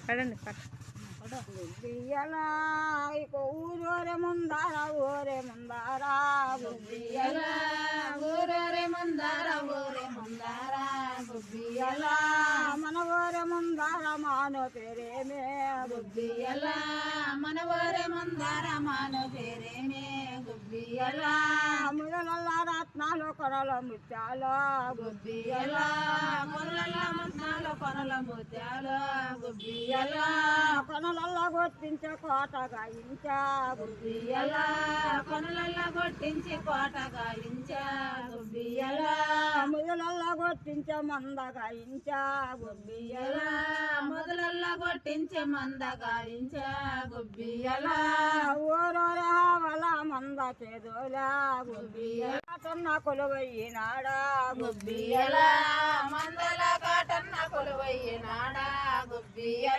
పడండి ఊరోరే ముందారా ఊరే ముందారా ఊరోరే ముందారా ఊరే ముందారా మన ఊరే ముందారా మానో పేరేమే మన ఊరే ముందారా మానో పేరేమే ముదలల్ల రత్నాలు కొనల ముత్యాలు కొనల రత్నాలు కొనల ముత్యాలు కొనలల్ల కొట్టించే కోట గాయించా కొనలల్ల కొట్టించి కోట గాయించా ముదలల్ల కొట్టించే మంద గాయించా మొదలల్ల కొట్టించే మంద గాయించా ఊరోరే వల మంద చేదోలా కాటన్న కొలువయ్యినాడా మందల కాటన్న కొలువయ్యినాడా